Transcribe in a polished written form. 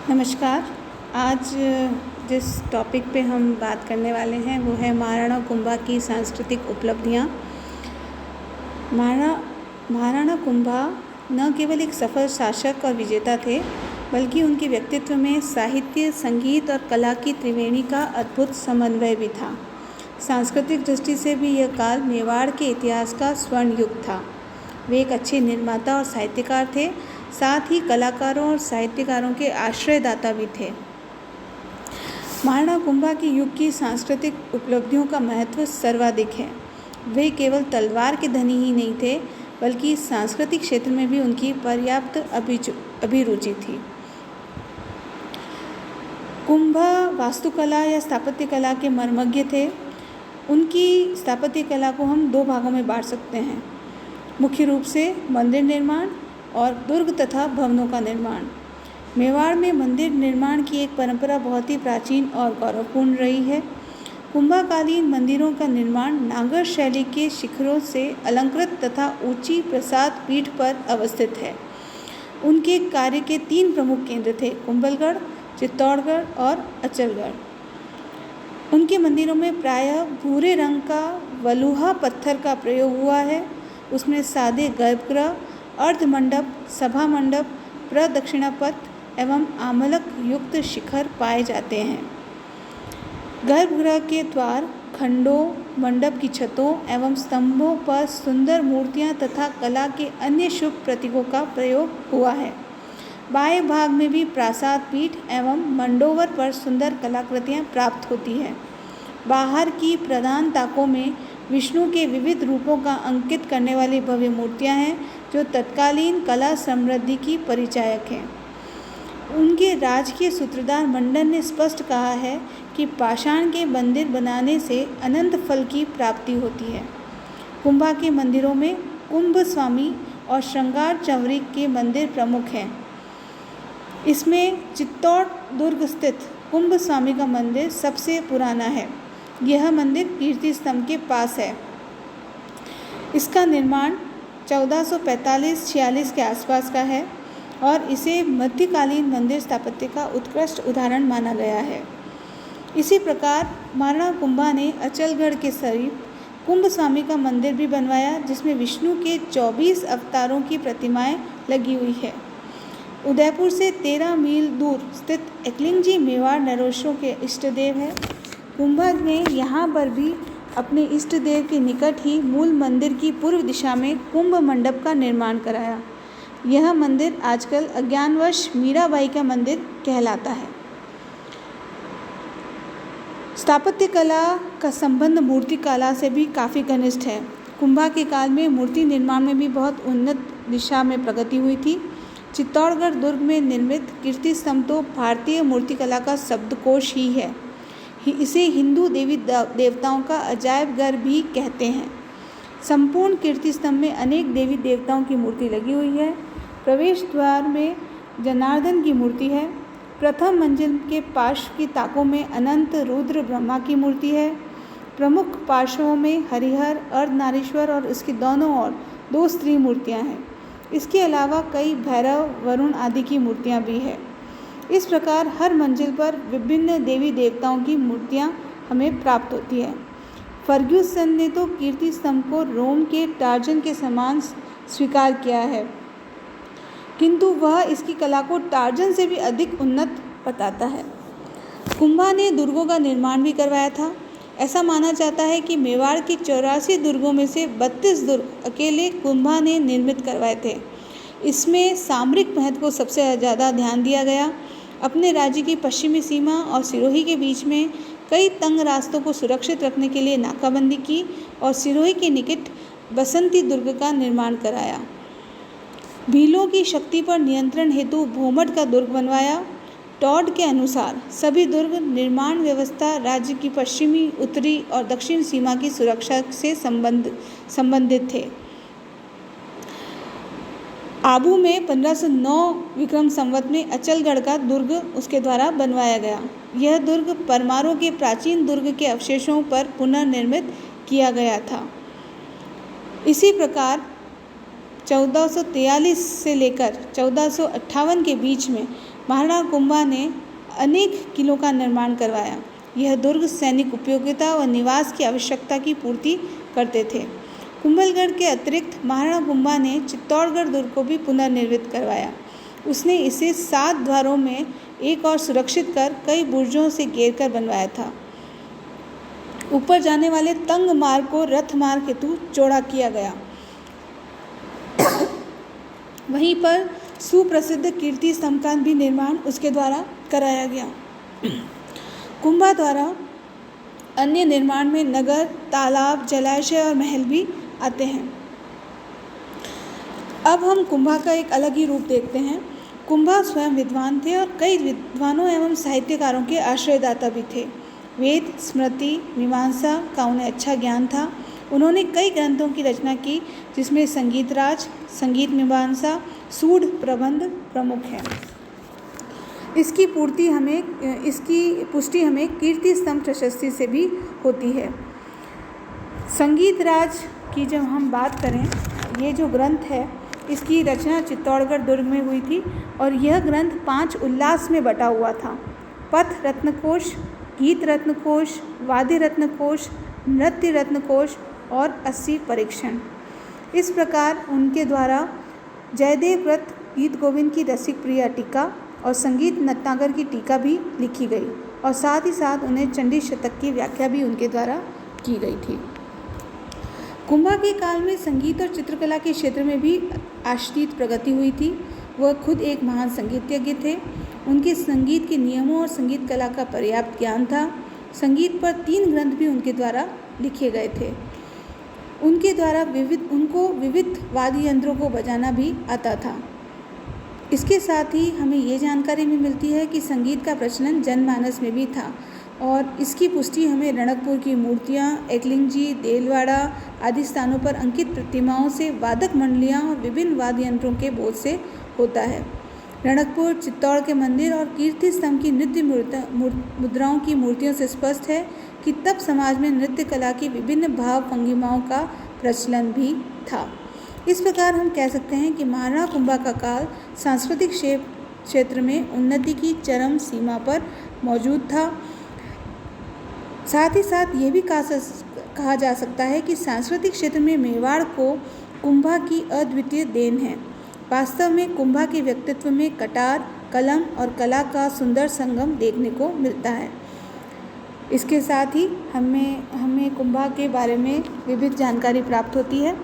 नमस्कार। आज जिस टॉपिक पे हम बात करने वाले हैं वो है महाराणा कुंभा की सांस्कृतिक उपलब्धियाँ। महाराणा कुंभा न केवल एक सफल शासक और विजेता थे, बल्कि उनके व्यक्तित्व में साहित्य, संगीत और कला की त्रिवेणी का अद्भुत समन्वय भी था। सांस्कृतिक दृष्टि से भी यह काल मेवाड़ के इतिहास का स्वर्ण युग था। वे एक अच्छे निर्माता और साहित्यकार थे, साथ ही कलाकारों और साहित्यकारों के आश्रयदाता भी थे। महाराणा कुंभा के युग की सांस्कृतिक उपलब्धियों का महत्व सर्वाधिक है। वे केवल तलवार के धनी ही नहीं थे, बल्कि सांस्कृतिक क्षेत्र में भी उनकी पर्याप्त अभिरुचि थी। कुंभा वास्तुकला या स्थापत्य कला के मर्मज्ञ थे। उनकी स्थापत्य कला को हम दो भागों में बांट सकते हैं, मुख्य रूप से मंदिर निर्माण और दुर्ग तथा भवनों का निर्माण। मेवाड़ में मंदिर निर्माण की एक परंपरा बहुत ही प्राचीन और गौरवपूर्ण रही है। कुंभाकालीन मंदिरों का निर्माण नागर शैली के शिखरों से अलंकृत तथा ऊंची प्रासाद पीठ पर अवस्थित है। उनके कार्य के 3 प्रमुख केंद्र थे, कुंभलगढ़, चित्तौड़गढ़ और अचलगढ़। उनके मंदिरों में प्रायः भूरे रंग का वलुहा पत्थर का प्रयोग हुआ है। उसमें सादे गर्भगृह, अर्धमंडप, सभा मंडप, प्रदक्षिणापथ एवं आमलक युक्त शिखर पाए जाते हैं। गर्भगृह के द्वार, खंडों, मंडप की छतों एवं स्तंभों पर सुंदर मूर्तियां तथा कला के अन्य शुभ प्रतीकों का प्रयोग हुआ है। बाएं भाग में भी प्रासाद पीठ एवं मंडोवर पर सुंदर कलाकृतियां प्राप्त होती है। बाहर की प्रधान ताकों में विष्णु के विविध रूपों का अंकित करने वाली भव्य मूर्तियां हैं, जो तत्कालीन कला समृद्धि की परिचायक हैं। उनके राजकीय सूत्रधार मंडन ने स्पष्ट कहा है कि पाषाण के मंदिर बनाने से अनंत फल की प्राप्ति होती है। कुंभा के मंदिरों में कुंभ स्वामी और श्रृंगार चंवरी के मंदिर प्रमुख हैं। इसमें चित्तौड़ दुर्ग स्थित कुंभ स्वामी का मंदिर सबसे पुराना है। यह मंदिर कीर्ति स्तंभ के पास है। इसका निर्माण 1445-46 के आसपास का है और इसे मध्यकालीन मंदिर स्थापत्य का उत्कृष्ट उदाहरण माना गया है। इसी प्रकार महाराणा कुंभा ने अचलगढ़ के समीप कुंभ स्वामी का मंदिर भी बनवाया, जिसमें विष्णु के 24 अवतारों की प्रतिमाएं लगी हुई है। उदयपुर से 13 मील दूर स्थित एकलिंगजी मेवाड़ नरेशों के इष्टदेव है। कुंभा ने यहाँ पर भी अपने इष्ट देव के निकट ही मूल मंदिर की पूर्व दिशा में कुंभ मंडप का निर्माण कराया। यह मंदिर आजकल अज्ञानवश मीराबाई का मंदिर कहलाता है। स्थापत्य कला का संबंध मूर्ति कला से भी काफ़ी घनिष्ठ है। कुंभा के काल में मूर्ति निर्माण में भी बहुत उन्नत दिशा में प्रगति हुई थी। चित्तौड़गढ़ दुर्ग में निर्मित कीर्ति स्तंभ तो भारतीय मूर्तिकला का शब्दकोश ही है। इसे हिंदू देवी देवताओं का अजायब घर भी कहते हैं। संपूर्ण कीर्ति स्तंभ में अनेक देवी देवताओं की मूर्ति लगी हुई है। प्रवेश द्वार में जनार्दन की मूर्ति है। प्रथम मंजिल के पार्श्व की ताकों में अनंत रुद्र ब्रह्मा की मूर्ति है। प्रमुख पार्श्वों में हरिहर, अर्धनारीश्वर और इसके दोनों ओर 2 स्त्री मूर्तियां हैं। इसके अलावा कई भैरव, वरुण आदि की मूर्तियां भी हैं। इस प्रकार हर मंजिल पर विभिन्न देवी देवताओं की मूर्तियां हमें प्राप्त होती है। फर्ग्यूसन ने तो कीर्ति स्तंभ को रोम के टार्जन के समान स्वीकार किया है, किंतु वह इसकी कला को टार्जन से भी अधिक उन्नत बताता है। कुंभा ने दुर्गों का निर्माण भी करवाया था। ऐसा माना जाता है कि मेवाड़ के 84 दुर्गों में से 32 दुर्ग अकेले कुंभा ने निर्मित करवाए थे। इसमें सामरिक महत्व को सबसे ज़्यादा ध्यान दिया गया। अपने राज्य की पश्चिमी सीमा और सिरोही के बीच में कई तंग रास्तों को सुरक्षित रखने के लिए नाकाबंदी की और सिरोही के निकट बसंती दुर्ग का निर्माण कराया। भीलों की शक्ति पर नियंत्रण हेतु भोमट का दुर्ग बनवाया। टॉड के अनुसार सभी दुर्ग निर्माण व्यवस्था राज्य की पश्चिमी, उत्तरी और दक्षिण सीमा की सुरक्षा से संबंधित थे। आबू में 1509 विक्रम संवत में अचलगढ़ का दुर्ग उसके द्वारा बनवाया गया। यह दुर्ग परमारों के प्राचीन दुर्ग के अवशेषों पर पुनर्निर्मित किया गया था। इसी प्रकार 1443 से लेकर 1458 के बीच में महाराणा कुंभा ने अनेक किलों का निर्माण करवाया। यह दुर्ग सैनिक उपयोगिता व निवास की आवश्यकता की पूर्ति करते थे। कुंभलगढ़ के अतिरिक्त महाराणा कुंभा ने चित्तौड़गढ़ दुर्ग को भी पुनर्निर्मित करवाया। उसने इसे 7 द्वारों में एक और सुरक्षित कर कई बुर्जों से घेर कर बनवाया था। ऊपर जाने वाले तंग मार्ग को रथ मार्ग हेतु चौड़ा किया गया। वहीं पर सुप्रसिद्ध कीर्ति स्तंभ का भी निर्माण उसके द्वारा कराया गया। कुंभा द्वारा अन्य निर्माण में नगर, तालाब, जलाशय और महल भी आते हैं। अब हम कुंभा का एक अलग ही रूप देखते हैं। कुंभा स्वयं विद्वान थे और कई विद्वानों एवं साहित्यकारों के आश्रयदाता भी थे। वेद, स्मृति, मीमांसा का उन्हें अच्छा ज्ञान था। उन्होंने कई ग्रंथों की रचना की, जिसमें संगीत राज, संगीत मीमांसा, सूढ़ प्रबंध प्रमुख हैं। इसकी पुष्टि हमें कीर्ति स्तंभ प्रशस्ति से भी होती है। संगीत राज की जब हम बात करें, ये जो ग्रंथ है इसकी रचना चित्तौड़गढ़ दुर्ग में हुई थी और यह ग्रंथ 5 उल्लास में बटा हुआ था। पथ रत्नकोश, गीत रत्नकोश, वाद्य रत्नकोश, नृत्य रत्नकोश और 80 परीक्षण। इस प्रकार उनके द्वारा जयदेव व्रत गीत गोविंद की रसिक प्रिया टीका और संगीत नटनागर की टीका भी लिखी गई और साथ ही साथ उन्हें चंडी शतक की व्याख्या भी उनके द्वारा की गई थी। कुंभा के काल में संगीत और चित्रकला के क्षेत्र में भी आश्रित प्रगति हुई थी। वह खुद एक महान संगीतज्ञ थे। उनके संगीत के नियमों और संगीत कला का पर्याप्त ज्ञान था। संगीत पर 3 ग्रंथ भी उनके द्वारा लिखे गए थे। उनके द्वारा विविध वाद्य यंत्रों को बजाना भी आता था। इसके साथ ही हमें ये जानकारी भी मिलती है कि संगीत का प्रचलन जनमानस में भी था और इसकी पुष्टि हमें रणकपुर की मूर्तियाँ, एकलिंगजी, देलवाड़ा आदि स्थानों पर अंकित प्रतिमाओं से, वादक मंडलियाँ और विभिन्न वाद्य यंत्रों के बोध से होता है। रणकपुर, चित्तौड़ के मंदिर और कीर्ति स्तंभ की नृत्य मुद्राओं की मूर्तियों से स्पष्ट है कि तब समाज में नृत्य कला की विभिन्न भाव भंगिमाओं का प्रचलन भी था। इस प्रकार हम कह सकते हैं कि महाराणा कुंभा का काल सांस्कृतिक क्षेत्र में उन्नति की चरम सीमा पर मौजूद था। साथ ही साथ ये भी कहा जा सकता है कि सांस्कृतिक क्षेत्र में मेवाड़ को कुंभा की अद्वितीय देन है। वास्तव में कुंभा के व्यक्तित्व में कटार, कलम और कला का सुंदर संगम देखने को मिलता है। इसके साथ ही हमें कुंभा के बारे में विविध जानकारी प्राप्त होती है।